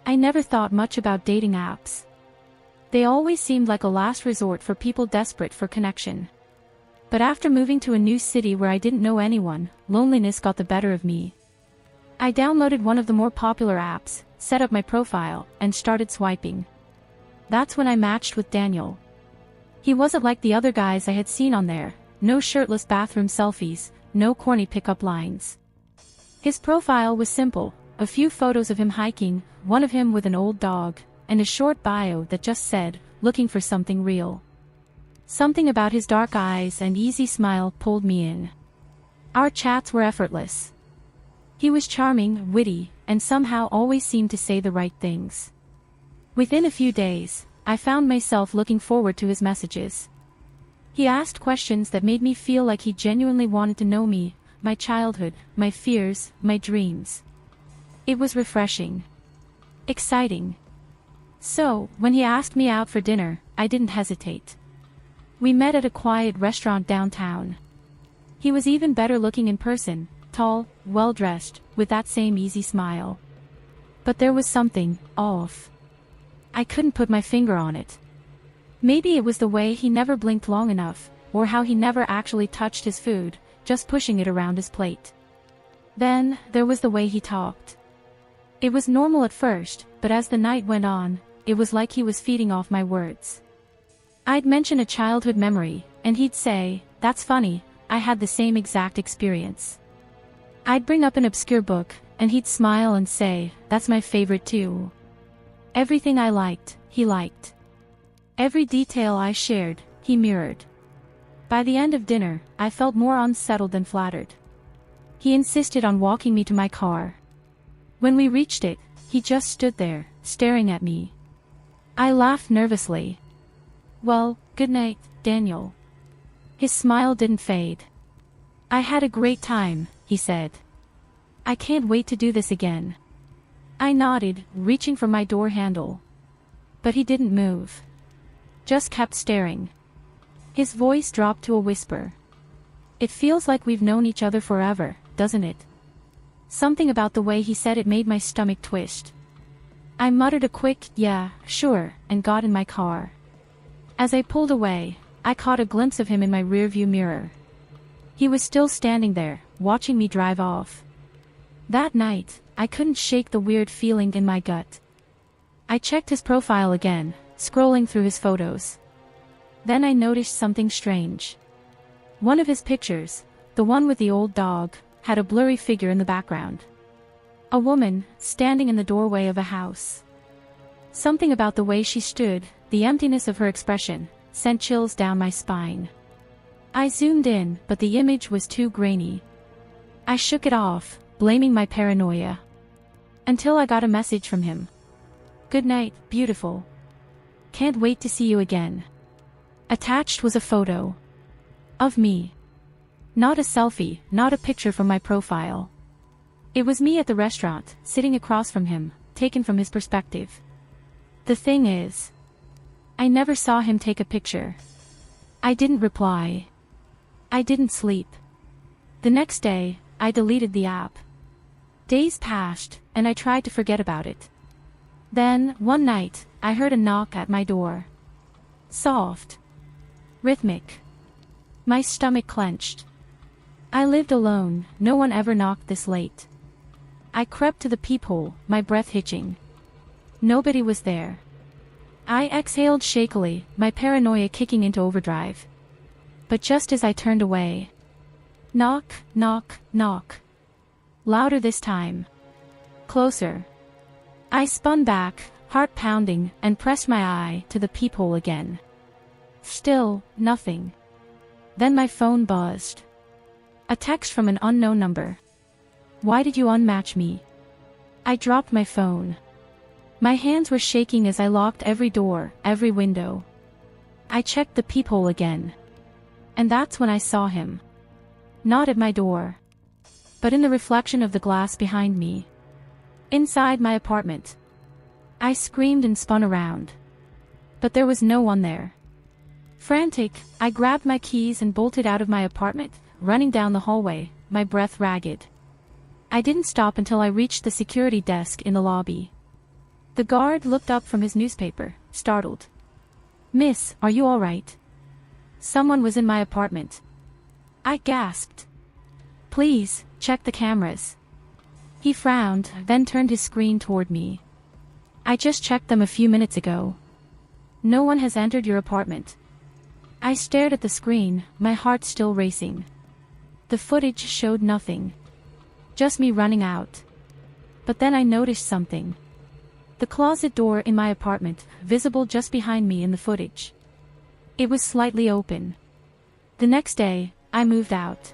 I never thought much about dating apps. They always seemed like a last resort for people desperate for connection. But after moving to a new city where I didn't know anyone, loneliness got the better of me. I downloaded one of the more popular apps, set up my profile, and started swiping. That's when I matched with Daniel. He wasn't like the other guys I had seen on there, no shirtless bathroom selfies, no corny pickup lines. His profile was simple, a few photos of him hiking, one of him with an old dog, and a short bio that just said, "Looking for something real." Something about his dark eyes and easy smile pulled me in. Our chats were effortless. He was charming, witty, and somehow always seemed to say the right things. Within a few days, I found myself looking forward to his messages. He asked questions that made me feel like he genuinely wanted to know me, my childhood, my fears, my dreams. It was refreshing. Exciting. So, when he asked me out for dinner, I didn't hesitate. We met at a quiet restaurant downtown. He was even better looking in person, tall, well-dressed, with that same easy smile. But there was something off. I couldn't put my finger on it. Maybe it was the way he never blinked long enough, or how he never actually touched his food, just pushing it around his plate. Then, there was the way he talked. It was normal at first, but as the night went on, it was like he was feeding off my words. I'd mention a childhood memory, and he'd say, "That's funny, I had the same exact experience." I'd bring up an obscure book, and he'd smile and say, "That's my favorite too." Everything I liked, he liked. Every detail I shared, he mirrored. By the end of dinner, I felt more unsettled than flattered. He insisted on walking me to my car. When we reached it, he just stood there, staring at me. I laughed nervously. "Well, good night, Daniel." His smile didn't fade. "I had a great time," he said. "I can't wait to do this again." I nodded, reaching for my door handle. But he didn't move. Just kept staring. His voice dropped to a whisper. "It feels like we've known each other forever, doesn't it?" Something about the way he said it made my stomach twist. I muttered a quick, "Yeah, sure," and got in my car. As I pulled away, I caught a glimpse of him in my rearview mirror. He was still standing there, watching me drive off. That night, I couldn't shake the weird feeling in my gut. I checked his profile again, scrolling through his photos. Then I noticed something strange. One of his pictures, the one with the old dog, had a blurry figure in the background. A woman, standing in the doorway of a house. Something about the way she stood, the emptiness of her expression, sent chills down my spine. I zoomed in, but the image was too grainy. I shook it off, blaming my paranoia. Until I got a message from him. "Good night, beautiful. Can't wait to see you again." Attached was a photo. Of me. Not a selfie, not a picture from my profile. It was me at the restaurant, sitting across from him, taken from his perspective. The thing is, I never saw him take a picture. I didn't reply. I didn't sleep. The next day, I deleted the app. Days passed, and I tried to forget about it. Then, one night, I heard a knock at my door. Soft. Rhythmic. My stomach clenched. I lived alone, no one ever knocked this late. I crept to the peephole, my breath hitching. Nobody was there. I exhaled shakily, my paranoia kicking into overdrive. But just as I turned away, knock, knock, knock. Louder this time. Closer. I spun back, heart pounding, and pressed my eye to the peephole again. Still, nothing. Then my phone buzzed. A text from an unknown number. "Why did you unmatch me?" I dropped my phone. My hands were shaking as I locked every door, every window. I checked the peephole again. And that's when I saw him. Not at my door. But in the reflection of the glass behind me. Inside my apartment. I screamed and spun around. But there was no one there. Frantic, I grabbed my keys and bolted out of my apartment, running down the hallway, my breath ragged. I didn't stop until I reached the security desk in the lobby. The guard looked up from his newspaper, startled. "Miss, are you all right? Someone was in my apartment." I gasped. "Please, check the cameras." He frowned, then turned his screen toward me. "I just checked them a few minutes ago. No one has entered your apartment." I stared at the screen, my heart still racing. The footage showed nothing. Just me running out. But then I noticed something. The closet door in my apartment, visible just behind me in the footage. It was slightly open. The next day, I moved out.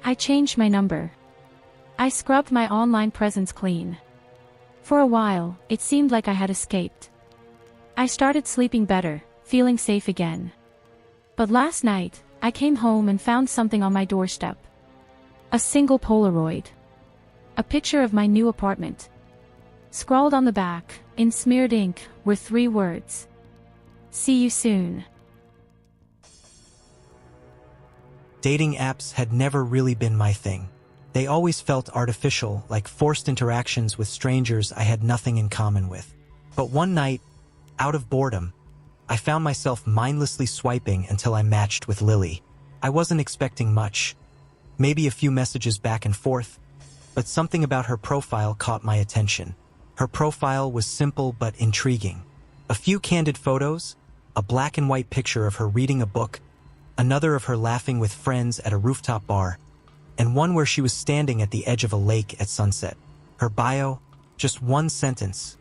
I changed my number. I scrubbed my online presence clean. For a while, it seemed like I had escaped. I started sleeping better, feeling safe again. But last night, I came home and found something on my doorstep. A single Polaroid. A picture of my new apartment. Scrawled on the back, in smeared ink, were 3 words. "See you soon." Dating apps had never really been my thing. They always felt artificial, like forced interactions with strangers I had nothing in common with. But one night, out of boredom, I found myself mindlessly swiping until I matched with Lily. I wasn't expecting much, maybe a few messages back and forth, but something about her profile caught my attention. Her profile was simple but intriguing. A few candid photos, a black and white picture of her reading a book, another of her laughing with friends at a rooftop bar, and one where she was standing at the edge of a lake at sunset. Her bio, just one sentence.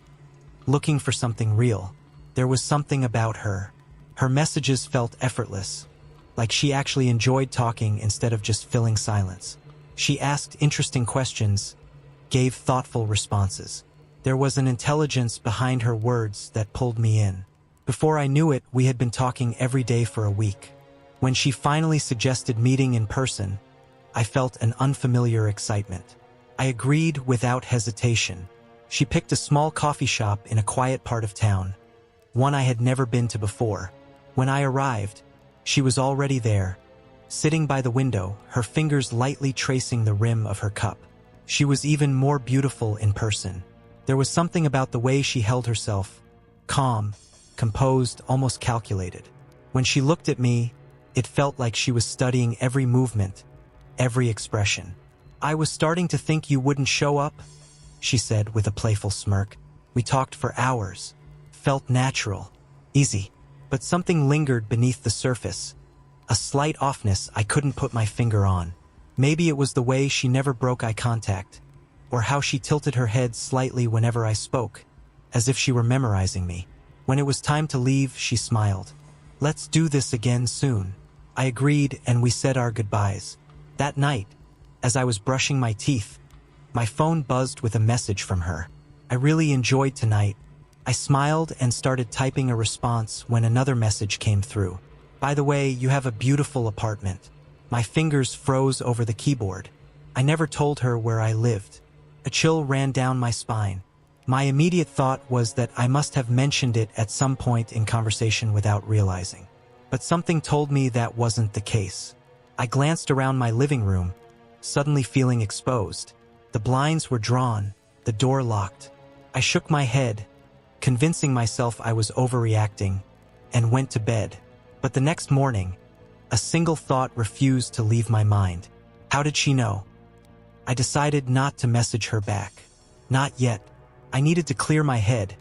Looking for something real. There was something about her. Her messages felt effortless, like she actually enjoyed talking instead of just filling silence. She asked interesting questions, gave thoughtful responses. There was an intelligence behind her words that pulled me in. Before I knew it, we had been talking every day for a week. When she finally suggested meeting in person, I felt an unfamiliar excitement. I agreed without hesitation. She picked a small coffee shop in a quiet part of town, one I had never been to before. When I arrived, she was already there, sitting by the window, her fingers lightly tracing the rim of her cup. She was even more beautiful in person. There was something about the way she held herself, calm, composed, almost calculated. When she looked at me, it felt like she was studying every movement, every expression. "I was starting to think you wouldn't show up," she said with a playful smirk. "We talked for hours. Felt natural, easy, but something lingered beneath the surface. A slight offness I couldn't put my finger on. Maybe it was the way she never broke eye contact, or how she tilted her head slightly whenever I spoke, as if she were memorizing me. When it was time to leave, she smiled. "Let's do this again soon." I agreed, and we said our goodbyes. That night, as I was brushing my teeth, my phone buzzed with a message from her. "I really enjoyed tonight." I smiled and started typing a response when another message came through. "By the way, you have a beautiful apartment." My fingers froze over the keyboard. I never told her where I lived. A chill ran down my spine. My immediate thought was that I must have mentioned it at some point in conversation without realizing. But something told me that wasn't the case. I glanced around my living room, suddenly feeling exposed. The blinds were drawn, the door locked. I shook my head, convincing myself I was overreacting, and went to bed. But the next morning, a single thought refused to leave my mind. How did she know? I decided not to message her back. Not yet. I needed to clear my head,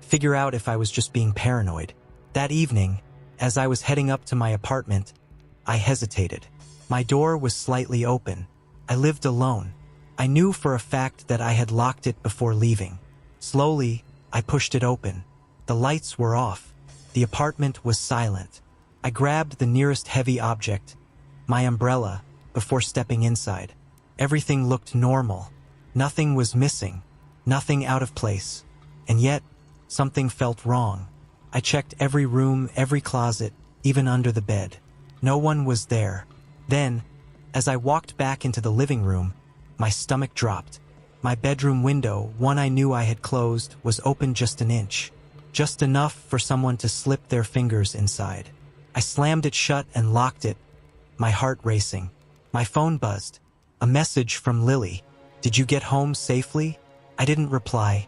figure out if I was just being paranoid. That evening, as I was heading up to my apartment, I hesitated. My door was slightly open. I lived alone. I knew for a fact that I had locked it before leaving. Slowly, I pushed it open. The lights were off. The apartment was silent. I grabbed the nearest heavy object, my umbrella, before stepping inside. Everything looked normal. Nothing was missing. Nothing out of place. And yet, something felt wrong. I checked every room, every closet, even under the bed. No one was there. Then, as I walked back into the living room, my stomach dropped. My bedroom window, one I knew I had closed, was open just an inch. Just enough for someone to slip their fingers inside. I slammed it shut and locked it, my heart racing. My phone buzzed. A message from Lily. "Did you get home safely?" I didn't reply.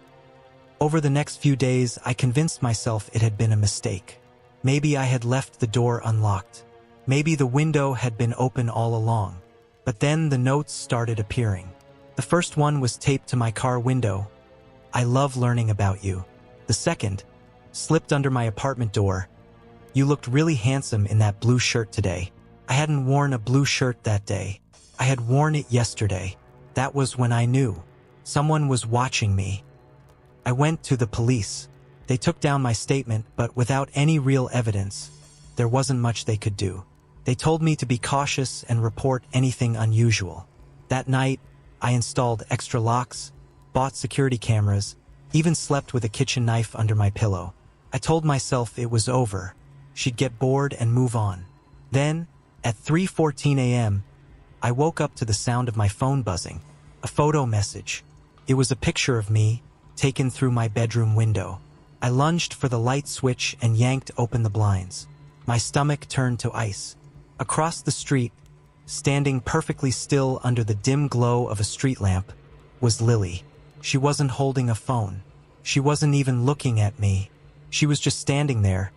Over the next few days, I convinced myself it had been a mistake. Maybe I had left the door unlocked. Maybe the window had been open all along. But then the notes started appearing. The first one was taped to my car window. "I love learning about you." The second, slipped under my apartment door. "You looked really handsome in that blue shirt today." I hadn't worn a blue shirt that day. I had worn it yesterday. That was when I knew. Someone was watching me. I went to the police. They took down my statement, but without any real evidence, there wasn't much they could do. They told me to be cautious and report anything unusual. That night, I installed extra locks, bought security cameras, even slept with a kitchen knife under my pillow. I told myself it was over. She'd get bored and move on. Then, at 3:14 a.m., I woke up to the sound of my phone buzzing. A photo message. It was a picture of me, taken through my bedroom window. I lunged for the light switch and yanked open the blinds. My stomach turned to ice. Across the street, standing perfectly still under the dim glow of a street lamp, was Lily. She wasn't holding a phone. She wasn't even looking at me. She was just standing there,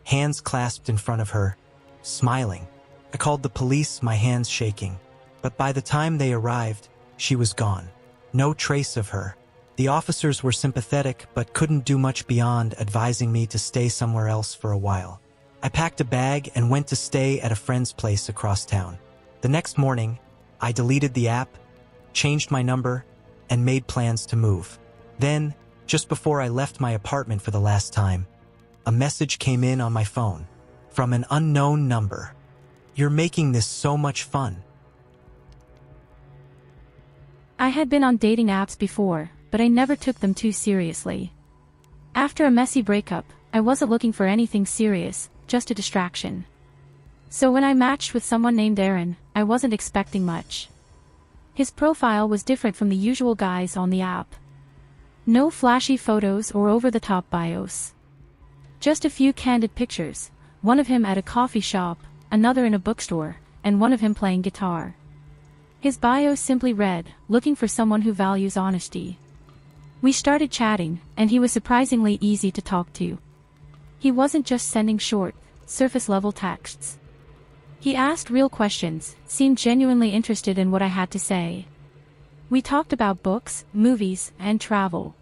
hands clasped in front of her, smiling. I called the police, my hands shaking. But by the time they arrived, she was gone. No trace of her. The officers were sympathetic, but couldn't do much beyond advising me to stay somewhere else for a while. I packed a bag and went to stay at a friend's place across town. The next morning, I deleted the app, changed my number, and made plans to move. Then, just before I left my apartment for the last time, a message came in on my phone from an unknown number. "You're making this so much fun." I had been on dating apps before, but I never took them too seriously. After a messy breakup, I wasn't looking for anything serious, just a distraction. So when I matched with someone named Aaron, I wasn't expecting much. His profile was different from the usual guys on the app. No flashy photos or over-the-top bios. Just a few candid pictures, one of him at a coffee shop, another in a bookstore, and one of him playing guitar. His bio simply read, "Looking for someone who values honesty." We started chatting, and he was surprisingly easy to talk to. He wasn't just sending short, surface-level texts. He asked real questions, seemed genuinely interested in what I had to say. We talked about books, movies, and travel.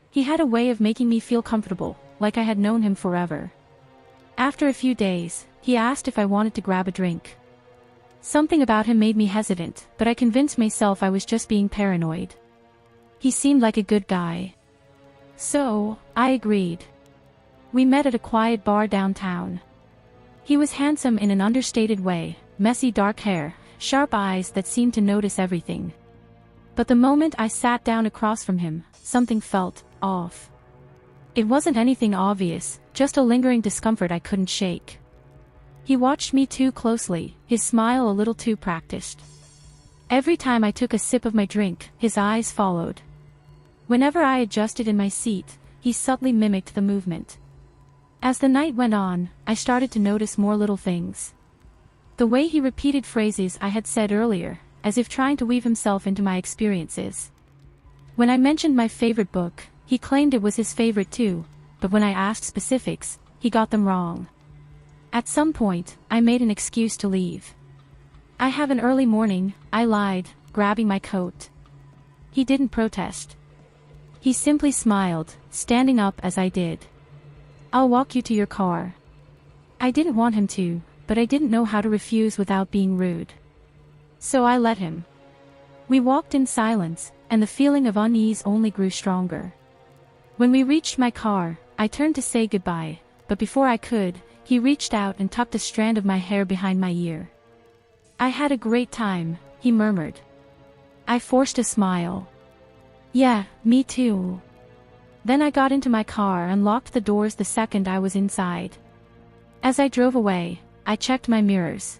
He had a way of making me feel comfortable, like I had known him forever. After a few days, he asked if I wanted to grab a drink. Something about him made me hesitant, but I convinced myself I was just being paranoid. He seemed like a good guy. So, I agreed. We met at a quiet bar downtown. He was handsome in an understated way, messy dark hair, sharp eyes that seemed to notice everything. But the moment I sat down across from him, something felt off. It wasn't anything obvious, just a lingering discomfort I couldn't shake. He watched me too closely, his smile a little too practiced. Every time I took a sip of my drink, his eyes followed. Whenever I adjusted in my seat, he subtly mimicked the movement. As the night went on, I started to notice more little things. The way he repeated phrases I had said earlier, as if trying to weave himself into my experiences. When I mentioned my favorite book, he claimed it was his favorite too, but when I asked specifics, he got them wrong. At some point, I made an excuse to leave. "I have an early morning," I lied, grabbing my coat. He didn't protest. He simply smiled, standing up as I did. "I'll walk you to your car." I didn't want him to, but I didn't know how to refuse without being rude. So I let him. We walked in silence, and the feeling of unease only grew stronger. When we reached my car, I turned to say goodbye, but before I could, he reached out and tucked a strand of my hair behind my ear. "I had a great time," he murmured. I forced a smile. "Yeah, me too." Then I got into my car and locked the doors the second I was inside. As I drove away, I checked my mirrors.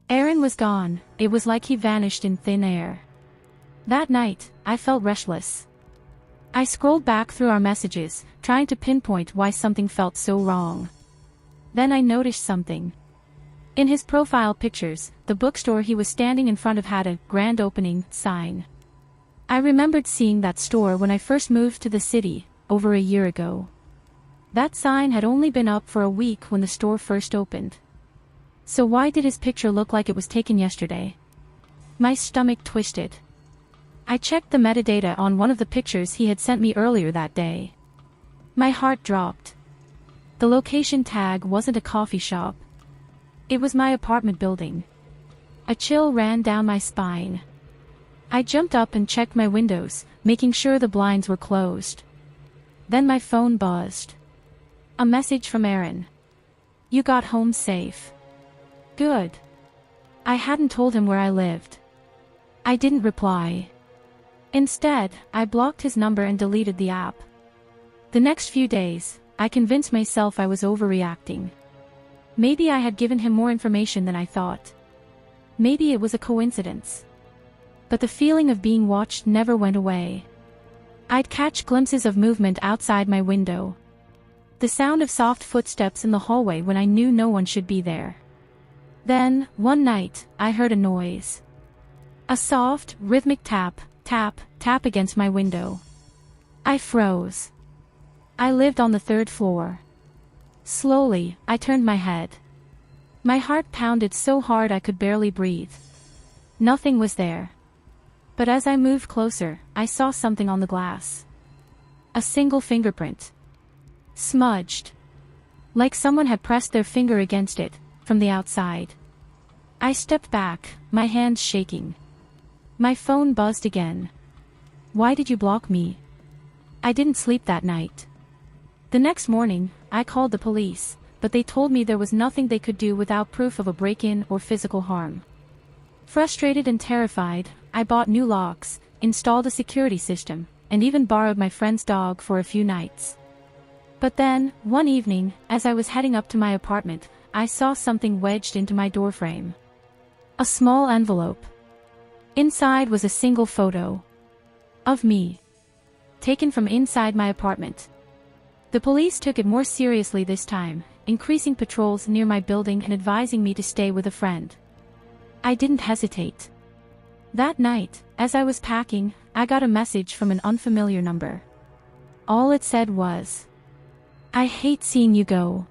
Aaron was gone, it was like he vanished in thin air. That night, I felt restless. I scrolled back through our messages, trying to pinpoint why something felt so wrong. Then I noticed something. In his profile pictures, the bookstore he was standing in front of had a "grand opening" sign. I remembered seeing that store when I first moved to the city, over a year ago. That sign had only been up for a week when the store first opened. So why did his picture look like it was taken yesterday? My stomach twisted. I checked the metadata on one of the pictures he had sent me earlier that day. My heart dropped. The location tag wasn't a coffee shop. It was my apartment building. A chill ran down my spine. I jumped up and checked my windows, making sure the blinds were closed. Then my phone buzzed. A message from Aaron. "You got home safe." Good. I hadn't told him where I lived. I didn't reply. Instead, I blocked his number and deleted the app. The next few days, I convinced myself I was overreacting. Maybe I had given him more information than I thought. Maybe it was a coincidence. But the feeling of being watched never went away. I'd catch glimpses of movement outside my window. The sound of soft footsteps in the hallway when I knew no one should be there. Then, one night, I heard a noise. A soft, rhythmic tap, tap, tap against my window. I froze. I lived on the 3rd floor. Slowly, I turned my head. My heart pounded so hard I could barely breathe. Nothing was there. But as I moved closer, I saw something on the glass. A single fingerprint. Smudged. Like someone had pressed their finger against it, from the outside. I stepped back, my hands shaking. My phone buzzed again. "Why did you block me?" I didn't sleep that night. The next morning, I called the police, but they told me there was nothing they could do without proof of a break-in or physical harm. Frustrated and terrified, I bought new locks, installed a security system, and even borrowed my friend's dog for a few nights. But then, one evening, as I was heading up to my apartment, I saw something wedged into my doorframe. A small envelope. Inside was a single photo. Of me. Taken from inside my apartment. The police took it more seriously this time, increasing patrols near my building and advising me to stay with a friend. I didn't hesitate. That night, as I was packing, I got a message from an unfamiliar number. All it said was, "I hate seeing you go.